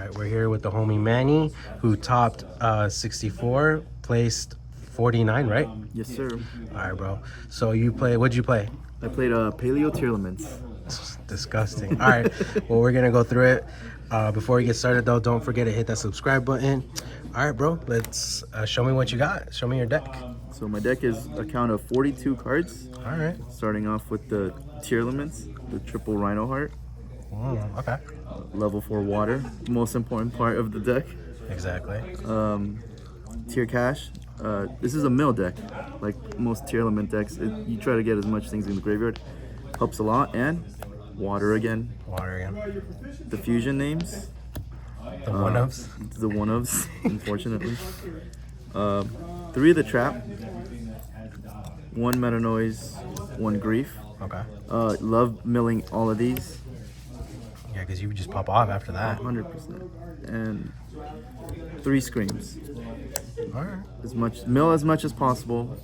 right, we're here with the homie Manny, who topped 64, placed 49, right? Yes, sir. All right, bro. So what'd you play? I played Paleo Tearlaments. Disgusting. All right, well, we're gonna go through it. Before we get started, though, don't forget to hit that subscribe button. All right, bro, let's show me what you got. Show me your deck. So my deck is a count of 42 cards. All right. Starting off with the Tearlaments, the triple Rhino Heart. Okay. Level 4 water, most important part of the deck. Exactly. Tier Cash. This is a mill deck, like most Tearlament decks. You try to get as much things in the graveyard. Helps a lot. And water again. Water again. The fusion names. The one-ofs. The one-ofs, unfortunately. 3 of the trap. 1 meta noise, 1 grief. Okay. Love milling all of these. Yeah, because you would just pop off after that. 100%. And 3 screams. All right. Mill as much as possible.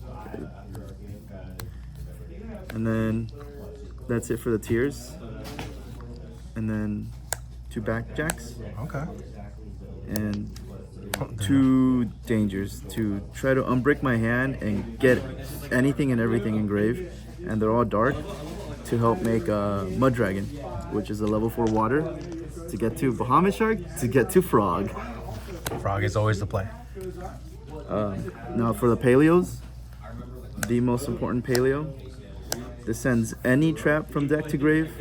And then that's it for the tiers. And then 2 backjacks. Okay. And 2 dangers to try to unbrick my hand and get anything and everything engraved. And they're all dark to help make a Mud Dragon, which is a level 4 water, to get to Bahamut Shark, to get to Frog. Frog is always the play. Now for the Paleos, the most important Paleo. This sends any trap from deck to grave.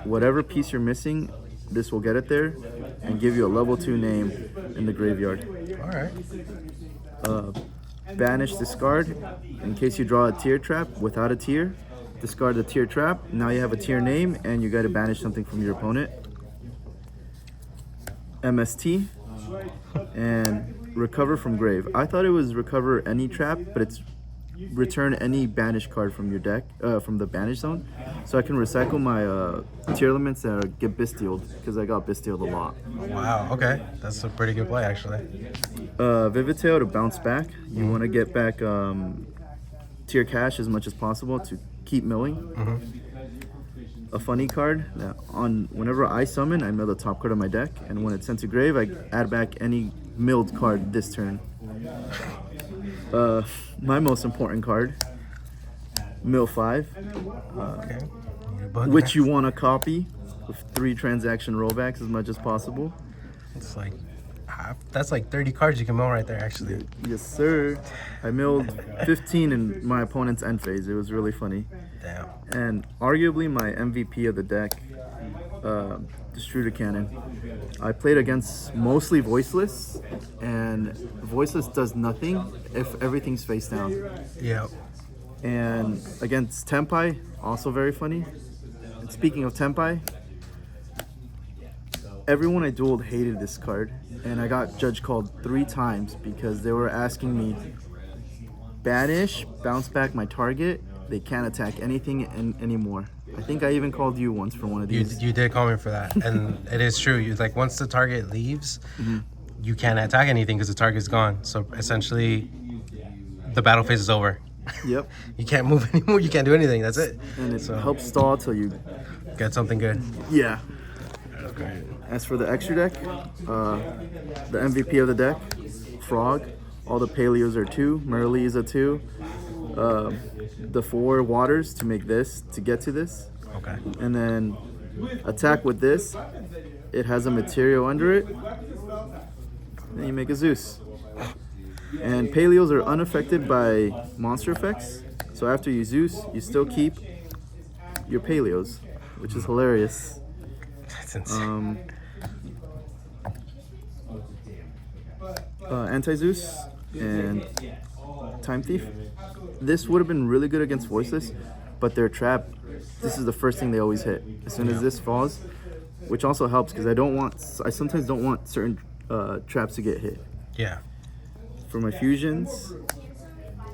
Whatever piece you're missing, this will get it there and give you a level 2 name in the graveyard. All right. Banish, discard. In case you draw a tier trap without a tier, discard the tier trap. Now you have a tier name and you got to banish something from your opponent. MST and recover from grave. I thought it was recover any trap, but it's return any banish card from your deck, from the banish zone. So I can recycle my Tearlaments that get bestialed, because I got bestialed a lot. Wow, okay. That's a pretty good play, actually. Vivid Tail to bounce back. You want to get back tier cash as much as possible to keep milling. A funny card that whenever I summon, I mill the top card of my deck, and when it's sent to grave, I add back any milled card this turn. My most important card, Mill 5, Okay. which you want to copy with 3 transaction rollbacks as much as possible. It's like that's like 30 cards you can mill right there, actually. Yes, sir. I milled 15 in my opponent's end phase. It was really funny. Damn. And arguably my MVP of the deck, Destroyer Cannon. I played against mostly Voiceless, and Voiceless does nothing if everything's face down. Yeah. And against Tempai, also very funny. And speaking of Tempai, everyone I dueled hated this card, and I got judge called 3 times because they were asking me, banish, bounce back my target, they can't attack anything anymore. I think I even called you once for one of these. You did call me for that, and it is true. You like once the target leaves, you can't attack anything because the target's gone. So essentially, the battle phase is over. Yep. You can't move anymore. You can't do anything. That's it. And it helps stall till you Get something good. Yeah. That's great. As for the extra deck, the MVP of the deck, Frog. All the Paleos are 2. Merlee is a 2. The 4 waters to make this, to get to this. Okay. And then attack with this. It has a material under it. Then you make a Zeus. And Paleos are unaffected by monster effects. So after you Zeus, you still keep your Paleos, which is hilarious. That's insane. Anti-Zeus and Time Thief. This would have been really good against Voiceless, but their trap, this is the first thing they always hit. As soon as this falls, which also helps because I sometimes don't want certain traps to get hit. Yeah. For my fusions,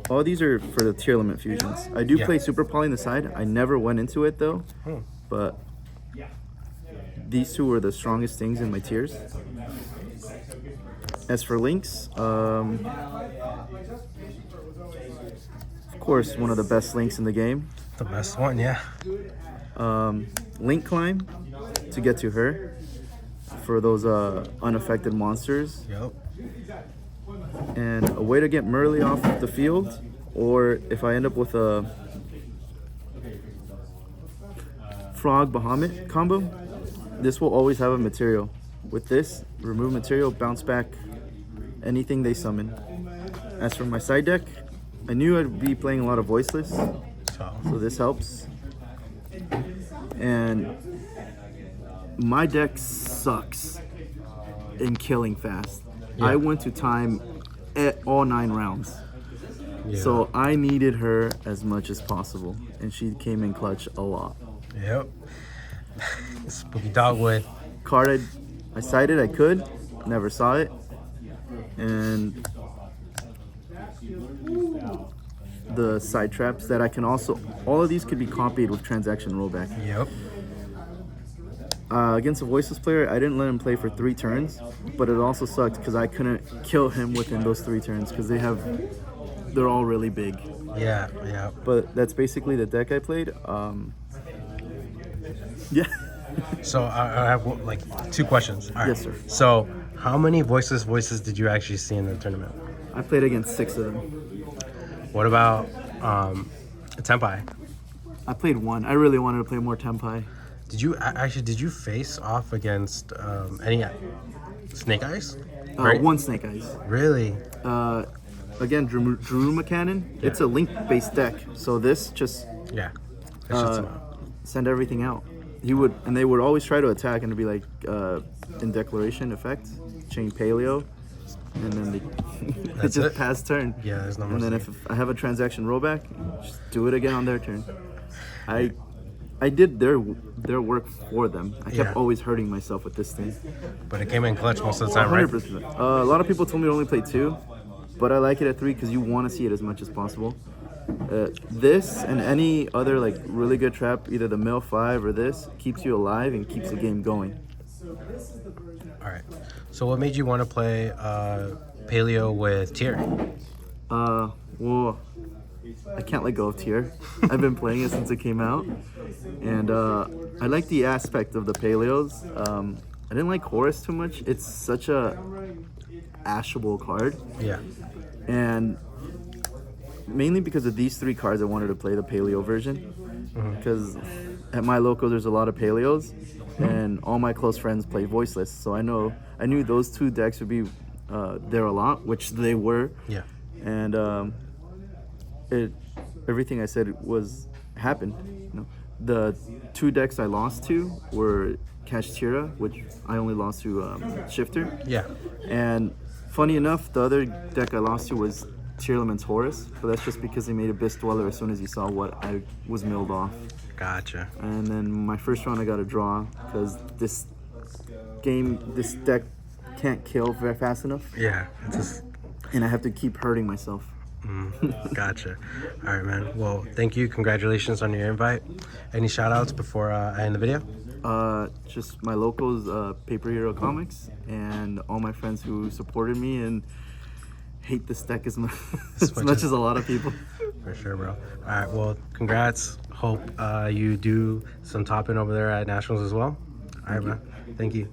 all these are for the Tearlament fusions. I do play Super Poly on the side. I never went into it though, but these 2 were the strongest things in my tiers. As for links, of course, one of the best links in the game. The best one, yeah. Link climb to get to her. for those unaffected monsters. Yep. And a way to get Merly off the field, or if I end up with a Frog Bahamut combo, this will always have a material. With this, remove material, bounce back anything they summon. As for my side deck, I knew I'd be playing a lot of Voiceless, so this helps. And my deck sucks in killing fast. Yeah. I went to time at all 9 rounds. Yeah. So I needed her as much as possible, and she came in clutch a lot. Yep. Spooky Dogwood. Card I cited I could, never saw it. And the side traps that I can also, all of these could be copied with transaction rollback. Yep. Against a Voiceless player, I didn't let him play for 3 turns, but it also sucked because I couldn't kill him within those 3 turns because they're all really big. Yeah, yeah. But that's basically the deck I played. Yeah. So I have like 2 questions. All right. Yes, sir. So how many voices did you actually see in the tournament? I played against 6 of them. What about Tempai? I played 1. I really wanted to play more Tempai. Did you face off against any Snake Eyes? Right? 1 Snake Eyes. Really? Again, Druma Cannon. Yeah. It's a link-based deck, so this just Yeah. That shuts him out. send everything out. They would always try to attack, and it'd be like in declaration effect, chain Paleo, and then they That's just it? pass turn. Yeah, there's no more. And then if I have a transaction rollback, just do it again on their turn. I did their work for them. I kept Yeah. always hurting myself with this thing. But it came in clutch most of the time, right? 100%. A lot of people told me to only play 2, but I like it at 3 because you want to see it as much as possible. This and any other like really good trap, either the mill 5 or this, keeps you alive and keeps the game going. All right. So what made you want to play Paleo with Tier? Well, I can't let go of Tier. I've been playing it since it came out, and I like the aspect of the Paleos. I didn't like Horus too much. It's such a ashable card, Yeah. and mainly because of these 3 cards, I wanted to play the Paleo version. Because at my local, there's a lot of Paleos, and all my close friends play Voiceless. So I knew those 2 decks would be there a lot, which they were. Yeah. And everything I said happened. You know, the 2 decks I lost to were Kashtira, which I only lost to Shifter. Yeah. And funny enough, the other deck I lost to was Tearlaments Horus, but that's just because he made Abyss Dweller as soon as he saw what I was milled off. Gotcha. And then my first round I got a draw because this deck can't kill very fast enough, Yeah. It's just. and I have to keep hurting myself. Gotcha. All right, man. Well, thank you. Congratulations on your invite. Any shout outs before I end the video? Just my locals, Paper Hero Comics, and all my friends who supported me and hate this deck as much, as a lot of people. For sure, bro. All right. Well, congrats. Hope you do some topping over there at Nationals as well. All right, man. Thank you.